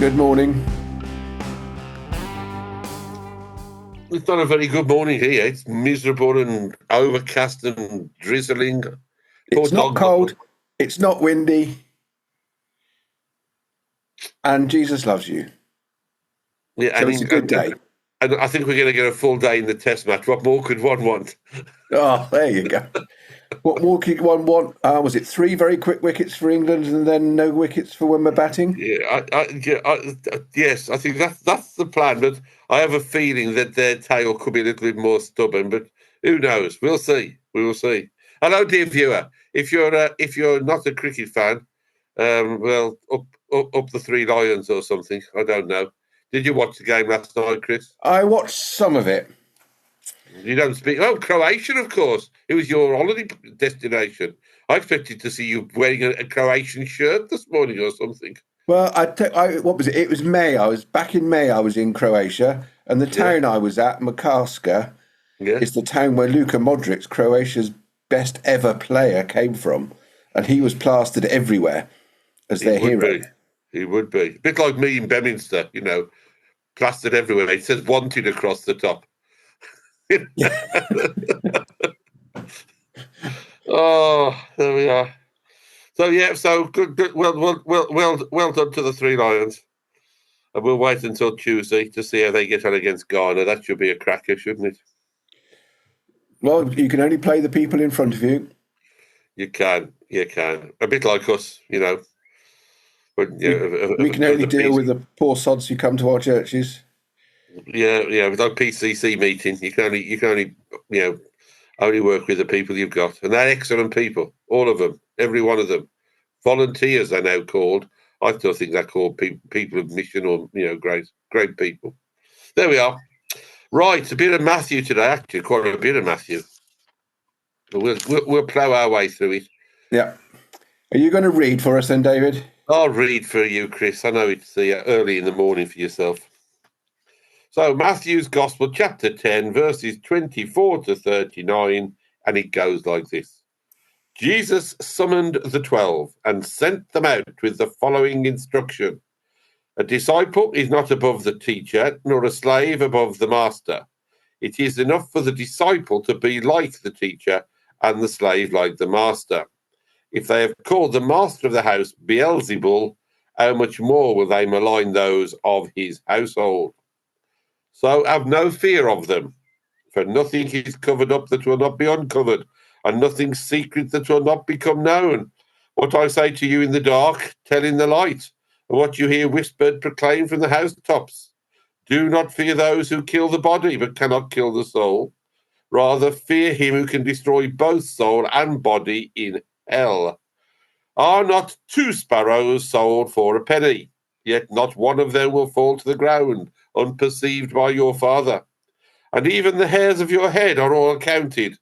Good morning. It's not a very good morning here. It's miserable and overcast and drizzling. It's not cold. It's not windy. And Jesus loves you. Yeah, so it's a good day. And I think we're going to get a full day in the test match. What more could one want? Oh, there you go. What more could one want? Was it 3 very quick wickets for England and then no wickets for when we're batting? Yes, I think that's the plan. But I have a feeling that their tail could be a little bit more stubborn. But who knows? We'll see. We will see. Hello, dear viewer. If you're not a cricket fan, well, up the 3 Lions or something. I don't know. Did you watch the game last night, Chris? I watched some of it. You don't speak. Oh, Croatian, of course. It was your holiday destination. I expected to see you wearing a Croatian shirt this morning or something. Well, what was it? It was May. Back in May. I was in Croatia, and the town I was at, Makarska, is the town where Luka Modric, Croatia's best ever player, came from, and he was plastered everywhere as their hero. He would be a bit like me in Beaminster, plastered everywhere. It says "wanted" across the top. Oh, there we are. So good. Well done to the 3 Lions, and we'll wait until Tuesday to see how they get on against Ghana. That should be a cracker, shouldn't it? Well, you can only play the people in front of you. You can. A bit like us, But we can only deal with the poor sods who come to our churches. Yeah, with our PCC meeting, you can only only work with the people you've got, and they're excellent people, all of them, every one of them. Volunteers they're now called. I still think they're called people of mission, or great people. There we are. Right, a bit of Matthew today, actually, quite a bit of Matthew. But we'll plough our way through it. Yeah. Are you going to read for us then, David? I'll read for you, Chris. I know it's early in the morning for yourself. So Matthew's Gospel, chapter 10, verses 24 to 39, and it goes like this. Jesus summoned the 12 and sent them out with the following instruction. A disciple is not above the teacher, nor a slave above the master. It is enough for the disciple to be like the teacher and the slave like the master. If they have called the master of the house Beelzebul, how much more will they malign those of his household? So have no fear of them, for nothing is covered up that will not be uncovered, and nothing secret that will not become known. What I say to you in the dark, tell in the light, and what you hear whispered, proclaim from the housetops. Do not fear those who kill the body, but cannot kill the soul. Rather, fear him who can destroy both soul and body in hell. Are not 2 sparrows sold for a penny? Yet not one of them will fall to the ground, unperceived by your Father. And even the hairs of your head are all counted.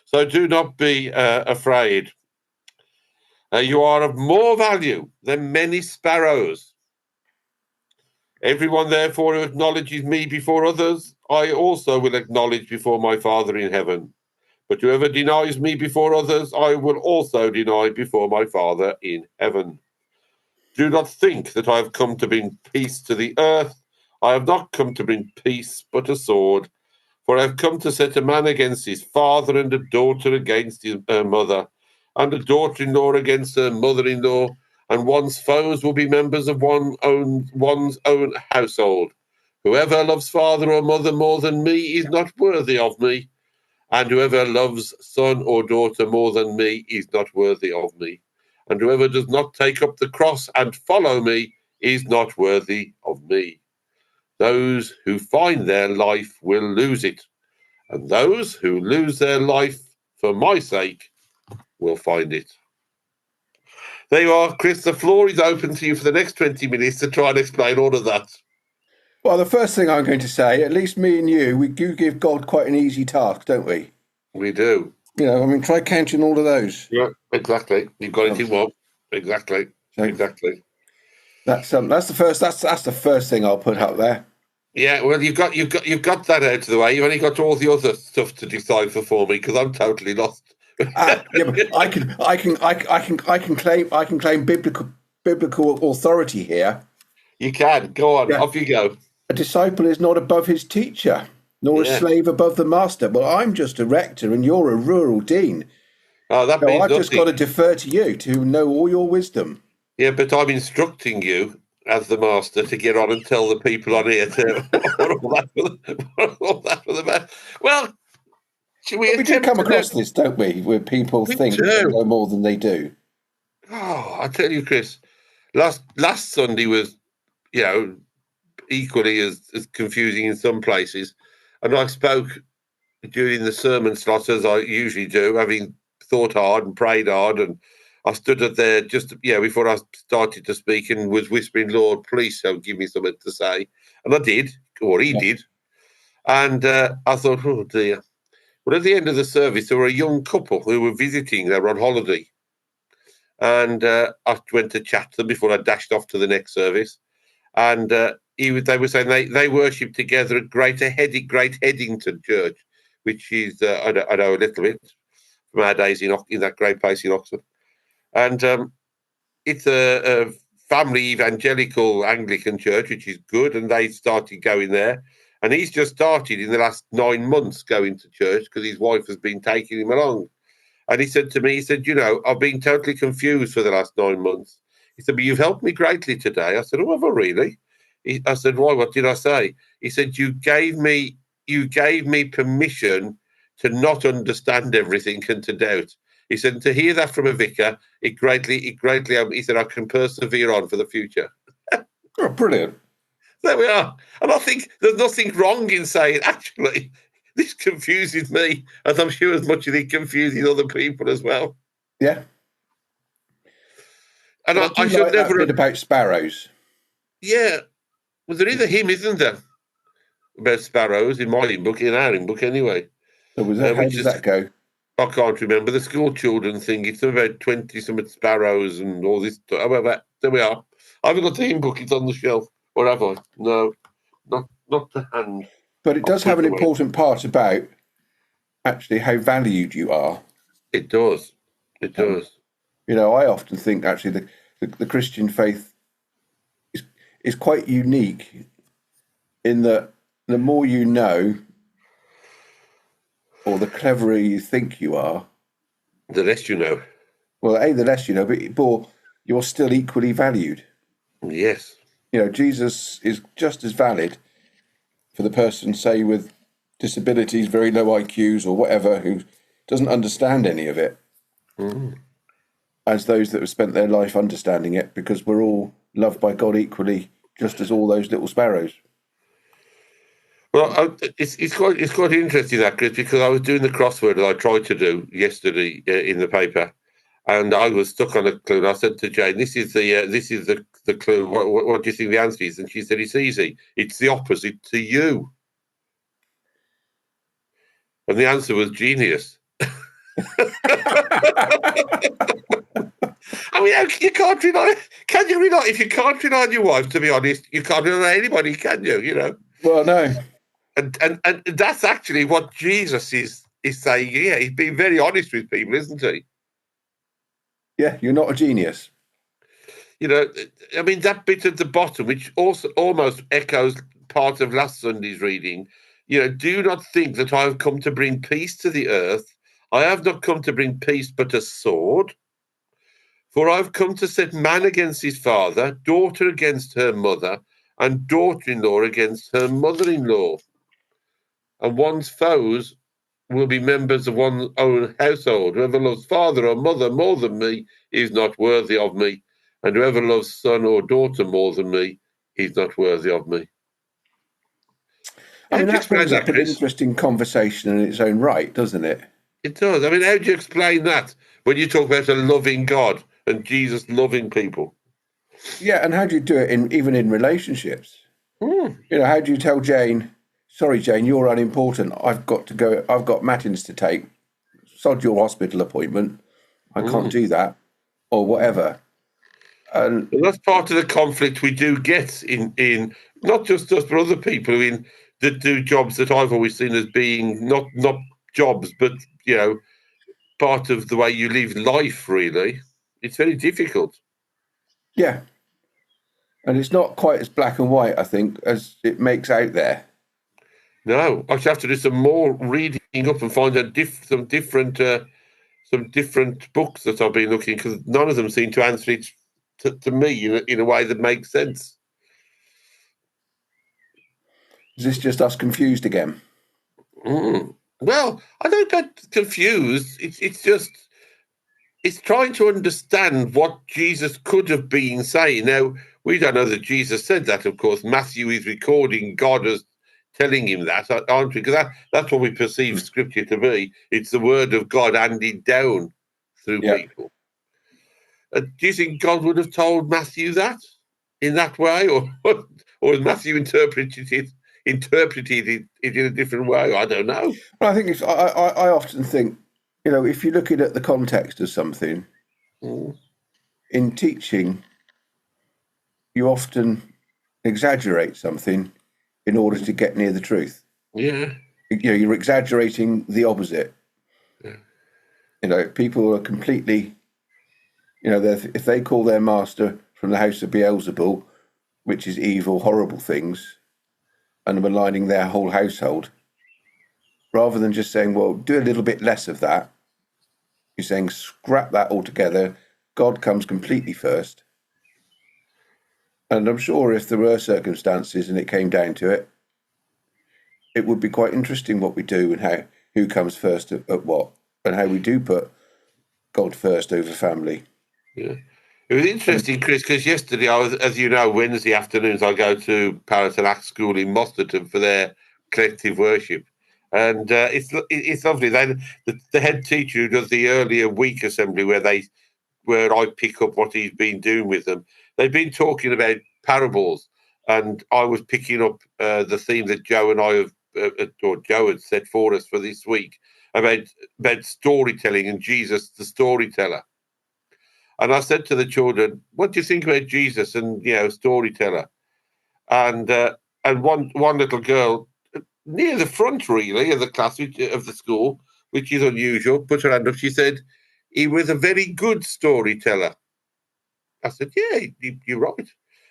So do not be afraid. You are of more value than many sparrows. Everyone, therefore, who acknowledges me before others, I also will acknowledge before my Father in heaven. But whoever denies me before others, I will also deny before my Father in heaven. Do not think that I have come to bring peace to the earth. I have not come to bring peace, but a sword. For I have come to set a man against his father, and a daughter against her mother, and a daughter-in-law against her mother-in-law, and one's foes will be members of one's own household. Whoever loves father or mother more than me is not worthy of me, and whoever loves son or daughter more than me is not worthy of me. And whoever does not take up the cross and follow me is not worthy of me. Those who find their life will lose it, and those who lose their life for my sake will find it. There you are, Chris. The floor is open to you for the next 20 minutes to try and explain all of that. Well, the first thing I'm going to say, at least me and you, we do give God quite an easy task, don't we? We do. Try counting all of those. Yeah, exactly. You've got it in one. Exactly. Exactly. That's the first. That's the first thing I'll put up there. Yeah, well, you've got that out of the way. You've only got all the other stuff to decipher for me because I'm totally lost. But I can claim biblical biblical authority here. You can. Go on. Yeah. Off you go. A disciple is not above his teacher, nor a slave above the master. Well, I'm just a rector and you're a rural dean. Oh, that means I've just got to defer to you to know all your wisdom. Yeah, but I'm instructing you as the master to get on and tell the people on here to all that for the best. Well, we do come across this, don't we, where people think they know more than they do. Oh, I tell you, Chris, last Sunday was, equally as confusing in some places. And I spoke during the sermon slot, as I usually do, having thought hard and prayed hard. And I stood up there just, before I started to speak and was whispering, Lord, please don't give me something to say. And I did, or he did. And I thought, oh, dear. But at the end of the service, there were a young couple who were visiting. They were on holiday. And I went to chat to them before I dashed off to the next service. And they were saying they worship together at Great Headington Church, which is, I know a little bit from our days in that great place in Oxford. And it's a family evangelical Anglican church, which is good. And they started going there. And he's just started in the last 9 months going to church because his wife has been taking him along. And he said to me, I've been totally confused for the last 9 months. He said, but you've helped me greatly today. I said, oh, have I really? I said, why? What did I say? He said, you gave me permission to not understand everything and to doubt. He said, to hear that from a vicar, it greatly, he said, I can persevere on for the future. Oh, brilliant. There we are. And I think there's nothing wrong in saying, actually, this confuses me, as I'm sure as much as it confuses other people as well. Yeah. And I should like never that bit about sparrows. Yeah. Well, there is a hymn, isn't there, about sparrows in my book, in our book anyway. So how does that go? I can't remember. The school children thing. It's about 20-something sparrows and all this. However, there we are. I haven't got the hymn book. It's on the shelf. Or have I? No, not to hand. But it does have an important part about actually how valued you are. It does. It does. I often think actually the Christian faith is quite unique in that the more you know, or the cleverer you think you are, the less you know. Well, the less you know, but you're still equally valued. Yes. Jesus is just as valid for the person, say, with disabilities, very low IQs or whatever, who doesn't understand any of it, as those that have spent their life understanding it, because we're all loved by God equally, just as all those little sparrows. Well, it's quite interesting, that, Chris, because I was doing the crossword that I tried to do yesterday in the paper, and I was stuck on a clue. And I said to Jane, "This is the clue. What do you think the answer is?" And she said, "It's easy. It's the opposite to you." And the answer was genius. I mean, you can't rely. Can you rely? If you can't rely on your wife, to be honest, you can't rely on anybody, can you? Well, no. And that's actually what Jesus is saying. Yeah, he's being very honest with people, isn't he? Yeah, you're not a genius. I mean, that bit at the bottom, which also almost echoes part of last Sunday's reading, do not think that I have come to bring peace to the earth. I have not come to bring peace, but a sword. For I've come to set man against his father, daughter against her mother, and daughter-in-law against her mother-in-law. And one's foes will be members of one's own household. Whoever loves father or mother more than me is not worthy of me. And whoever loves son or daughter more than me is not worthy of me. I mean, that brings up an interesting conversation in its own right, doesn't it? It does. I mean, how do you explain that when you talk about a loving God and Jesus loving people? Yeah, and how do you do it even in relationships? How do you tell Jane, sorry, Jane, you're unimportant. I've got to go. I've got matins to take. Sod your hospital appointment. I can't do that, or whatever. And that's part of the conflict we do get in not just us, but other people that do jobs that I've always seen as being not jobs, but part of the way you live life. Really, it's very difficult. Yeah. And it's not quite as black and white, I think, as it makes out there. No, I should have to do some more reading up and find some different books that I've been looking, because none of them seem to answer it to me in a way that makes sense. Is this just us confused again? Well, I don't get confused. It's just it's trying to understand what Jesus could have been saying. Now, we don't know that Jesus said that, of course. Matthew is recording God as telling him that, aren't we? Because that's what we perceive Scripture to be. It's the word of God handed down through people. Do you think God would have told Matthew that in that way, or has Matthew interpreted it in a different way? I don't know. Well, I think I often think, if you're looking at the context of something, in teaching, you often exaggerate something in order to get near the truth. Yeah. You're exaggerating the opposite. Yeah. People are completely, if they call their master from the house of Beelzebul, which is evil, horrible things, and are maligning their whole household, rather than just saying, well, do a little bit less of that, you're saying scrap that altogether. God comes completely first. And I'm sure if there were circumstances and it came down to it, it would be quite interesting what we do and who comes first at what, and how we do put God first over family. Yeah. It was interesting, Chris, because yesterday I was, as you know, Wednesday afternoons I go to Parishes Act School in Mapperton for their collective worship. And it's lovely. Then the head teacher who does the earlier week assembly where I pick up what he's been doing with them, they've been talking about parables, and I was picking up the theme that Joe and I have, or Joe had set for us for this week about storytelling and Jesus, the storyteller. And I said to the children, "What do you think about Jesus and storyteller?" And one little girl near the front, really, of the class of the school, which is unusual, put her hand up. She said, "He was a very good storyteller." I said, "Yeah, you're right."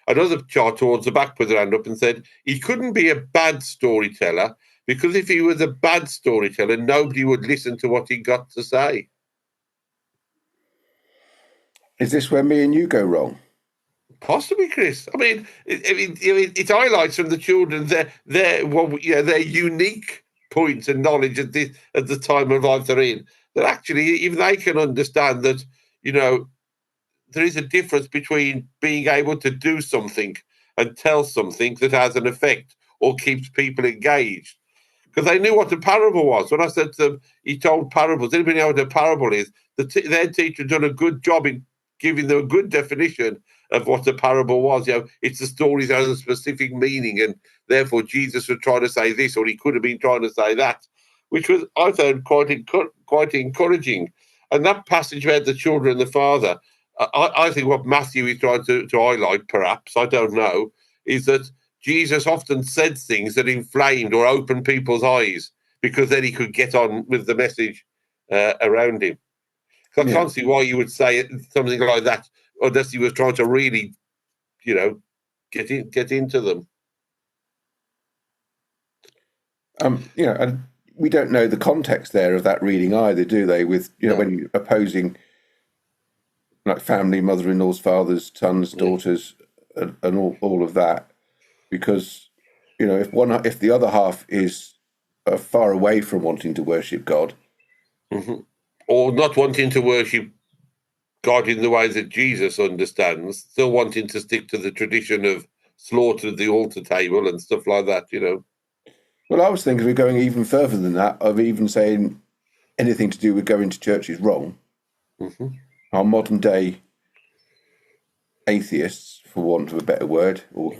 Another child towards the back put her hand up and said, "He couldn't be a bad storyteller, because if he was a bad storyteller, nobody would listen to what he got to say." Is this where me and you go wrong? Possibly, Chris. I mean, it highlights from the children their unique points and knowledge at the time of life they're in. That actually, even they can understand that there is a difference between being able to do something and tell something that has an effect or keeps people engaged. Because they knew what a parable was. When I said to them, he told parables. Anybody know what a parable is? Their teacher done a good job in giving them a good definition of what a parable was. It's a story that has a specific meaning, and therefore Jesus was trying to say this, or he could have been trying to say that, which was, I found, quite encouraging. And that passage about the children and the father, I think what Matthew is trying to highlight, perhaps, I don't know, is that Jesus often said things that inflamed or opened people's eyes, because then he could get on with the message around him. So I can't see why you would say something like that unless he was trying to really, get into them. And we don't know the context there of that reading either, do they? With when you're opposing like family, mother-in-laws, fathers, sons, daughters, and all of that, because if the other half is far away from wanting to worship God, or not wanting to worship God in the way that Jesus understands, still wanting to stick to the tradition of slaughter at the altar table and stuff like that, Well, I was thinking we're going even further than that, of even saying anything to do with going to church is wrong. Our modern day atheists, for want of a better word, or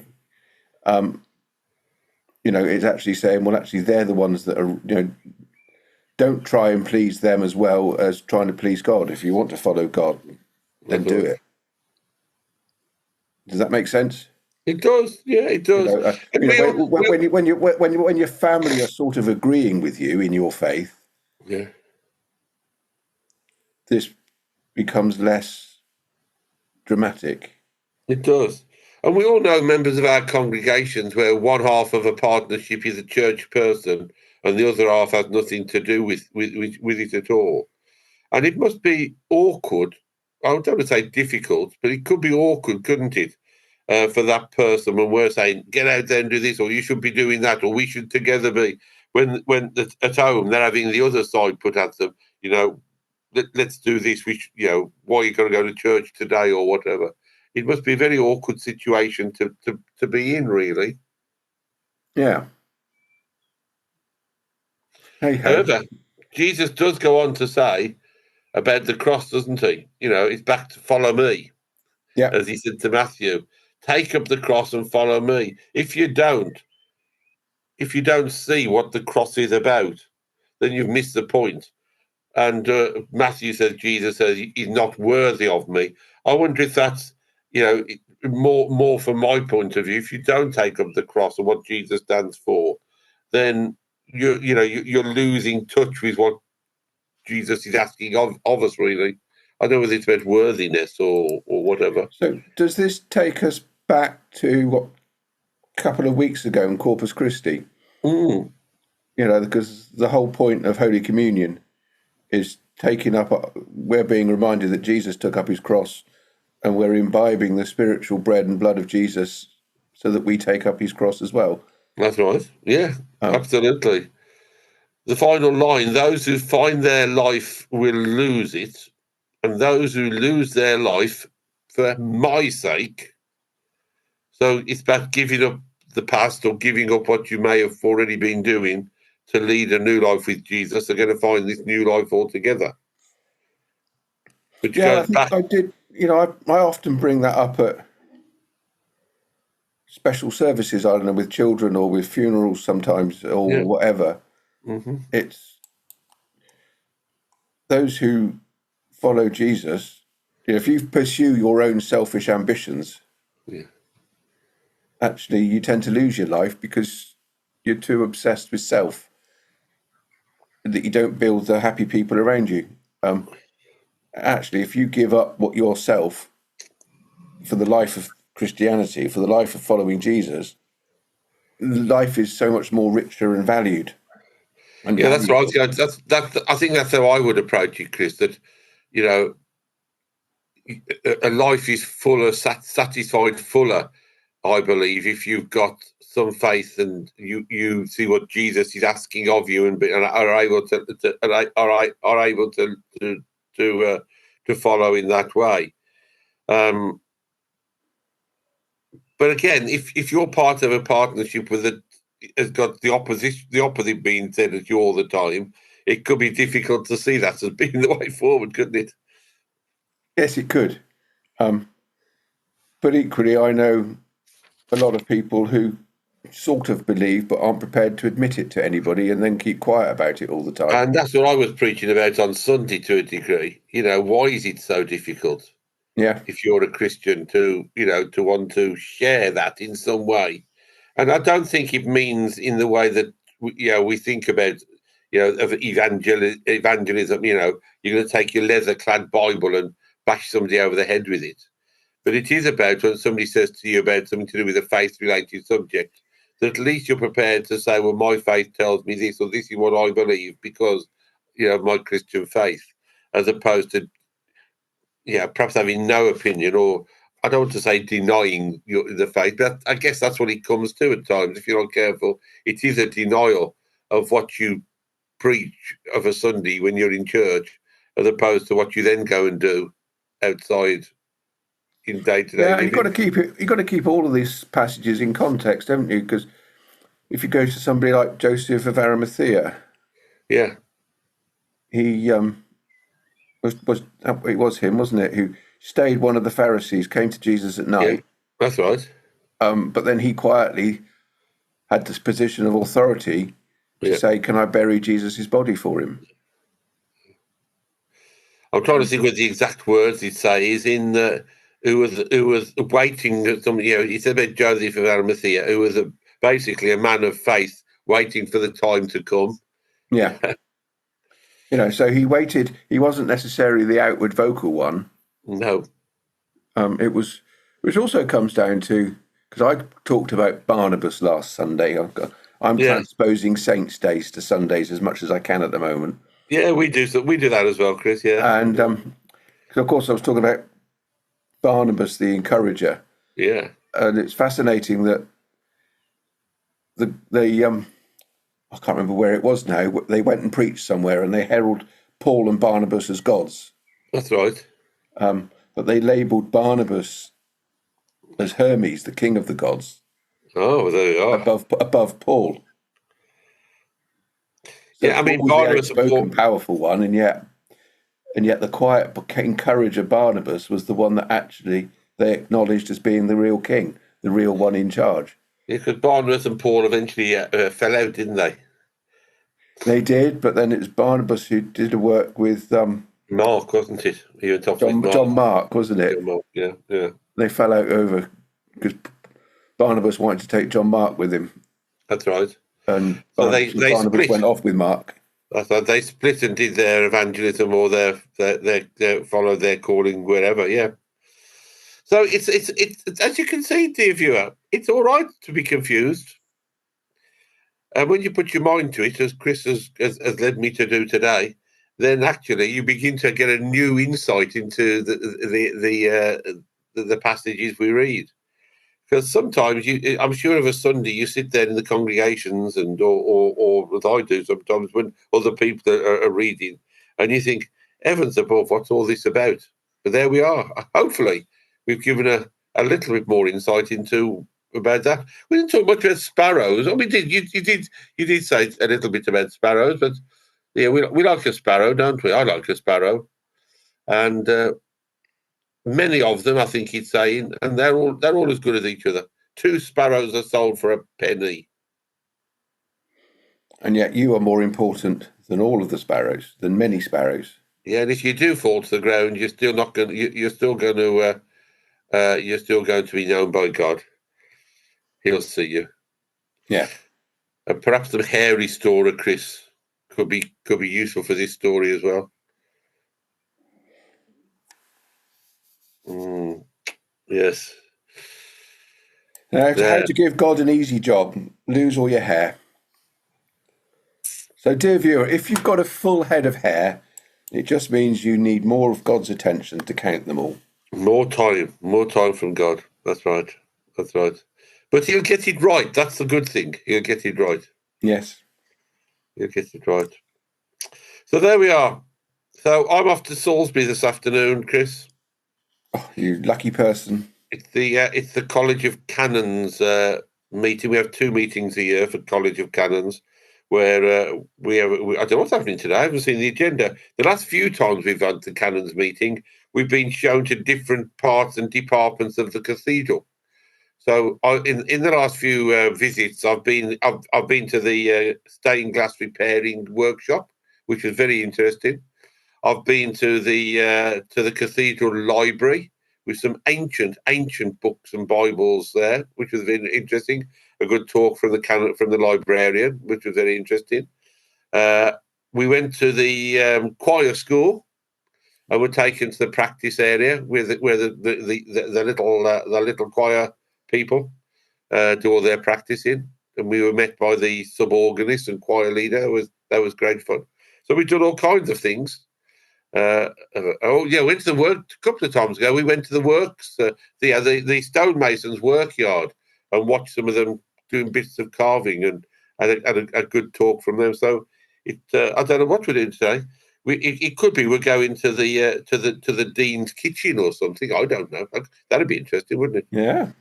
it's actually saying, well, actually, they're the ones that are, don't try and please them as well as trying to please God. If you want to follow God, then do it. Does that make sense? It does, yeah, it does. When your family are sort of agreeing with you in your faith, this becomes less dramatic. It does. And we all know members of our congregations where one half of a partnership is a church person and the other half has nothing to do with it at all. And it must be awkward. I don't want to say difficult, but it could be awkward, couldn't it, for that person when we're saying, get out there and do this, or you should be doing that, or we should together be. When at home they're having the other side put at them, let's do this. Why are you going to go to church today or whatever? It must be a very awkward situation to be in, really. Yeah. However, Jesus does go on to say about the cross, doesn't he? It's back to follow me. Yeah. As he said to Matthew, take up the cross and follow me. If you don't see what the cross is about, then you've missed the point. And Jesus says he's not worthy of me. I wonder if that's, more from my point of view. If you don't take up the cross and what Jesus stands for, then you're losing touch with what Jesus is asking of us, really. I don't know whether it's about worthiness or whatever. So does this take us back to a couple of weeks ago in Corpus Christi? Mm. Because the whole point of Holy Communion is we're being reminded that Jesus took up his cross, and we're imbibing the spiritual bread and blood of Jesus so that we take up his cross as well. That's right. Yeah, absolutely. The final line, those who find their life will lose it, and those who lose their life for my sake. So it's about giving up the past or giving up what you may have already been doing to lead a new life with Jesus. They're going to find this new life altogether. Which goes back. I did. I often bring that up at special services, I don't know, with children or with funerals sometimes or whatever. Mm-hmm. It's those who follow Jesus. If you pursue your own selfish ambitions, actually you tend to lose your life because you're too obsessed with self that you don't build the happy people around you. Actually, if you give up what yourself for the life of Christianity, for the life of following Jesus, life is so much more richer and valued. That's right. I think that's how I would approach it, Chris. That a life is fuller, satisfied, fuller. I believe if you've got some faith and you see what Jesus is asking of you and are able to follow in that way. But again, if you're part of a partnership with has got the opposite being said at you all the time, it could be difficult to see that as being the way forward, couldn't it? Yes, it could. But equally, I know a lot of people who sort of believe but aren't prepared to admit it to anybody and then keep quiet about it all the time. And that's what I was preaching about on Sunday to a degree. Why is it so difficult? Yeah. If you're a Christian to want to share that in some way. And I don't think it means in the way that we think about of evangelism. You're going to take your leather-clad Bible and bash somebody over the head with it. But it is about when somebody says to you about something to do with a faith-related subject, that at least you're prepared to say, well, my faith tells me this, or this is what I believe because of my Christian faith, as opposed to perhaps having no opinion, or I don't want to say denying the faith, but I guess that's what it comes to at times. If you're not careful, it is a denial of what you preach of a Sunday when you're in church, as opposed to what you then go and do outside in day-to-day living. You've got to keep all of these passages in context, haven't you? Because if you go to somebody like Joseph of Arimathea, he it was him, wasn't it, who stayed one of the Pharisees, came to Jesus at night. Yeah, that's right. But then he quietly had this position of authority to say, can I bury Jesus' body for him? I'm trying to think what the exact words he'd say is in who was waiting at some, he said about Joseph of Arimathea, who was basically a man of faith waiting for the time to come. Yeah. So he waited. He wasn't necessarily the outward vocal one. No. It was Which also comes down to, because I talked about Barnabas last Sunday. I'm transposing Saints' days to Sundays as much as I can at the moment. Yeah, we do. So we do that as well, Chris. Yeah, and of course I was talking about Barnabas, the encourager. Yeah, and it's fascinating that they I can't remember where it was now. They went and preached somewhere, and they heralded Paul and Barnabas as gods. That's right. But they labelled Barnabas as Hermes, the king of the gods. Oh, there you are. Above Paul. So yeah, I mean, Paul's Barnabas, the outspoken, powerful one, and yet the quiet encourager Barnabas was the one that actually they acknowledged as being the real king, the real one in charge. Yeah, because Barnabas and Paul eventually fell out, didn't they? They did, but then it was Barnabas who did the work with Mark, wasn't it? He went off John, with John Mark, wasn't it? John Mark, yeah. They fell out over because Barnabas wanted to take John Mark with him. That's right. And so Barnabas split. Went off with Mark. That's right. They split and did their evangelism or their followed their calling wherever. Yeah. So it's as you can see, dear viewer, it's all right to be confused. And when you put your mind to it, as Chris has led me to do today, then actually you begin to get a new insight into the passages we read. Because sometimes I'm sure of a Sunday you sit there in the congregations or as I do sometimes when other people are reading, and you think, heavens above, what's all this about? But there we are. Hopefully, we've given a little bit more insight into about that. We didn't talk much about sparrows. I mean, you did say a little bit about sparrows, but yeah, we like a sparrow, don't we? I like a sparrow, and many of them, I think he's saying, and they're all as good as each other. 2 sparrows are sold for a penny, and yet you are more important than all of the sparrows, than many sparrows. Yeah, and if you do fall to the ground, you're still not going. You're still going to be known by God. He'll see you. Yeah. And perhaps the hair restorer, Chris, could be useful for this story as well. Yes. Now, how to give God an easy job? Lose all your hair. So, dear viewer, if you've got a full head of hair, it just means you need more of God's attention to count them all. More time from God. That's right. But he'll get it right. That's the good thing. He'll get it right. Yes. He'll get it right. So there we are. So I'm off to Salisbury this afternoon, Chris. Oh, you lucky person. It's the College of Canons meeting. We have 2 meetings a year for College of Canons, where we have. I don't know what's happening today. I haven't seen the agenda. The last few times we've had the Canons meeting, we've been shown to different parts and departments of the cathedral. So in the last few visits, I've been to the stained glass repairing workshop, which was very interesting. I've been to the cathedral library with some ancient books and Bibles there, which was very interesting. A good talk from the librarian, which was very interesting. We went to the choir school, and were taken to the practice area where the little choir people do all their practicing, and we were met by the sub-organist and choir leader. That was great fun. So we've done all kinds of things. Went to the work a couple of times ago. We went to the works, the stonemasons' workyard, and watched some of them doing bits of carving, and had a good talk from them. So I don't know what we're doing today. It could be we're going to the dean's kitchen or something. I don't know. That'd be interesting, wouldn't it? Yeah.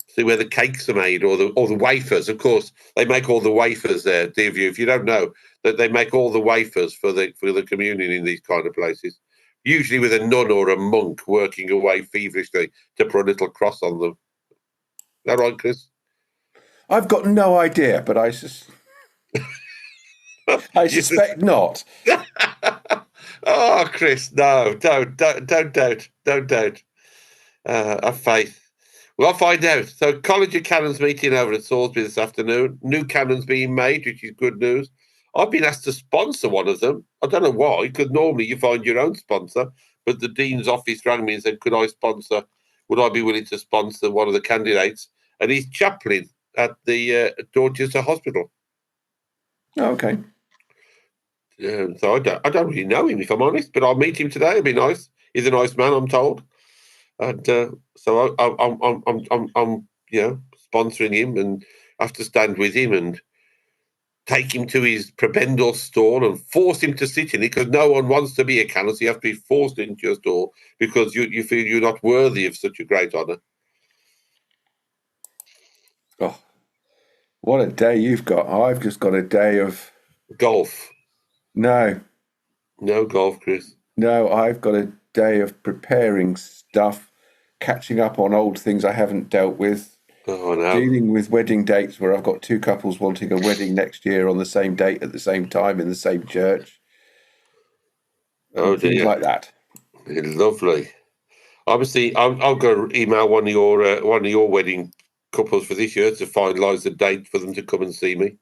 See where the cakes are made, or the wafers. Of course, they make all the wafers there, dear view. If you don't know that they make all the wafers for the communion in these kind of places, usually with a nun or a monk working away feverishly to put a little cross on them. Is that right, Chris? I've got no idea, but I suspect not. Oh, Chris, no, don't doubt. Have faith. Well, I'll find out. So, College of Canons meeting over at Salisbury this afternoon. New canons being made, which is good news. I've been asked to sponsor one of them. I don't know why, because normally you find your own sponsor. But the dean's office rang me and said, "Could I sponsor would I be willing to sponsor one of the candidates? And he's chaplain at the Dorchester Hospital. Oh, okay. So I don't really know him, if I'm honest, but I'll meet him today. It'll be nice. He's a nice man, I'm told. And so I'm sponsoring him and have to stand with him and take him to his prebendal stall and force him to sit in it, because no one wants to be a canon, so you have to be forced into your stall because you feel you're not worthy of such a great honour. Oh, what a day you've got. I've just got a day of... Golf. No. No golf, Chris. No, I've got a day of preparing stuff, catching up on old things I haven't dealt with. Oh, no. Dealing with wedding dates where I've got two couples wanting a wedding next year on the same date at the same time in the same church. Oh, dear. Things like that. Lovely. Obviously, I'll go email one of your wedding couples for this year to finalise the date for them to come and see me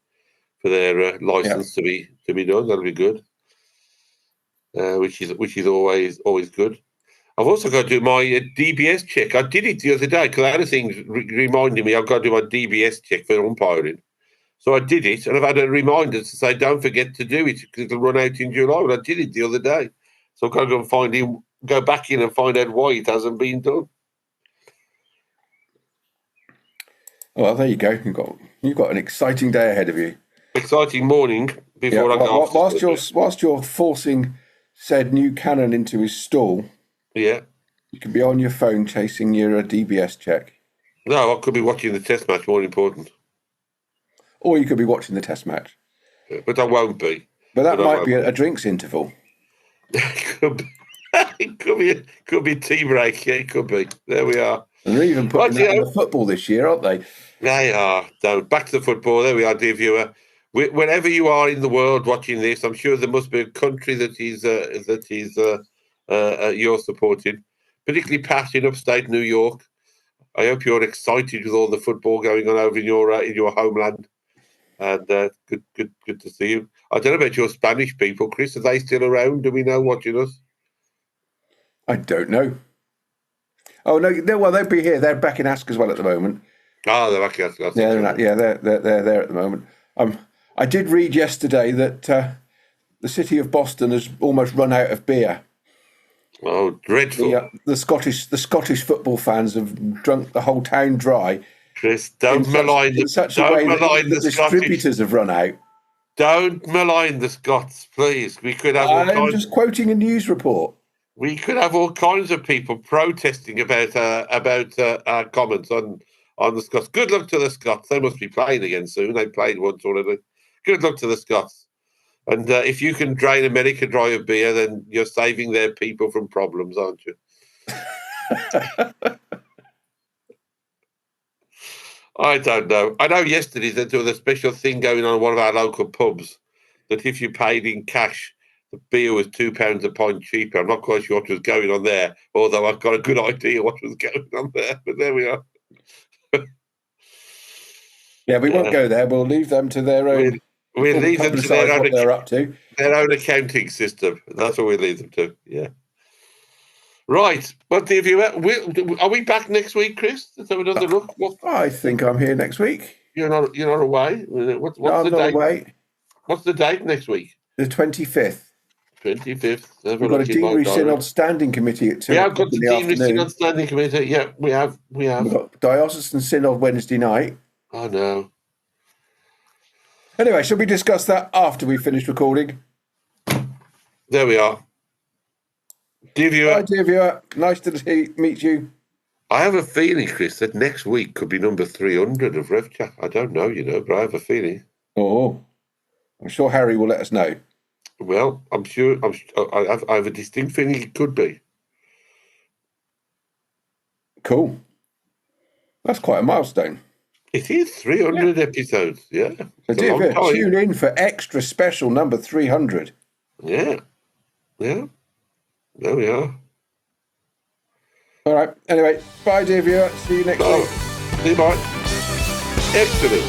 for their licence to be done. That'll be good. Which is always good. I've also got to do my DBS check. I did it the other day because I had a thing reminding me I've got to do my DBS check for umpiring. So I did it, and I've had a reminder to say don't forget to do it because it'll run out in July. But I did it the other day, so I've got to go back in and find out why it hasn't been done. Well, there you go. You've got an exciting day ahead of you. Exciting morning before I go. Whilst you're forcing said new canon into his stall. Yeah. You could be on your phone chasing your DBS check. No, I could be watching the test match, more important. Or you could be watching the test match. Yeah, but I won't be. But that might be a drinks interval. It could be tea break. Yeah, it could be. There we are. And they're even putting that in the football this year, aren't they? They are. So back to the football. There we are, dear viewer. Wherever you are in the world watching this, I'm sure there must be a country that you're supporting, particularly Pat in upstate New York. I hope you're excited with all the football going on over in your homeland. And good to see you. I don't know about your Spanish people, Chris. Are they still around? Do we know watching us? I don't know. Oh no, well they'll be here. They're back in Ask as well at the moment. Oh, they're back in Ask. They're there at the moment. I did read yesterday that the city of Boston has almost run out of beer. Oh, dreadful! The Scottish football fans have drunk the whole town dry. Chris, don't malign the distributors have run out. Don't malign the Scots, please. We could have. I'm just quoting a news report. We could have all kinds of people protesting about our comments on the Scots. Good luck to the Scots. They must be playing again soon. They played once already. Good luck to the Scots. And if you can drain America dry of beer, then you're saving their people from problems, aren't you? I don't know. I know yesterday that there was a special thing going on at one of our local pubs that if you paid in cash, the beer was £2 a pint cheaper. I'm not quite sure what was going on there, although I've got a good idea what was going on there. But there we are. Yeah, we won't go there. We'll leave them to their own. We'll leave them to their own. What they're up to. Their own accounting system. That's what we leave them to. Yeah. Right. Well, dear viewer, are we back next week, Chris? Let's have another look. I think I'm here next week. You're not away. What's the date? Not away. What's the date next week? The 25th. 25th. We've got a Deanery Synod Standing Committee at 2 o'clock. We have got the Deanery Synod Standing Committee. Yeah, we have. We've got Diocesan Synod Wednesday night. I know. Anyway, shall we discuss that after we finish recording? There we are. Dear viewer. Hi, dear viewer. Nice to meet you. I have a feeling, Chris, that next week could be number 300 of RevChat. I don't know, but I have a feeling. Oh, I'm sure Harry will let us know. Well, I'm sure. I have a distinct feeling it could be. Cool. That's quite a milestone. It is 300 episodes. Yeah. So tune in for extra special number 300. Yeah. Yeah. There we are. All right. Anyway, bye, dear viewer. See you next week. See you, bye. Excellent.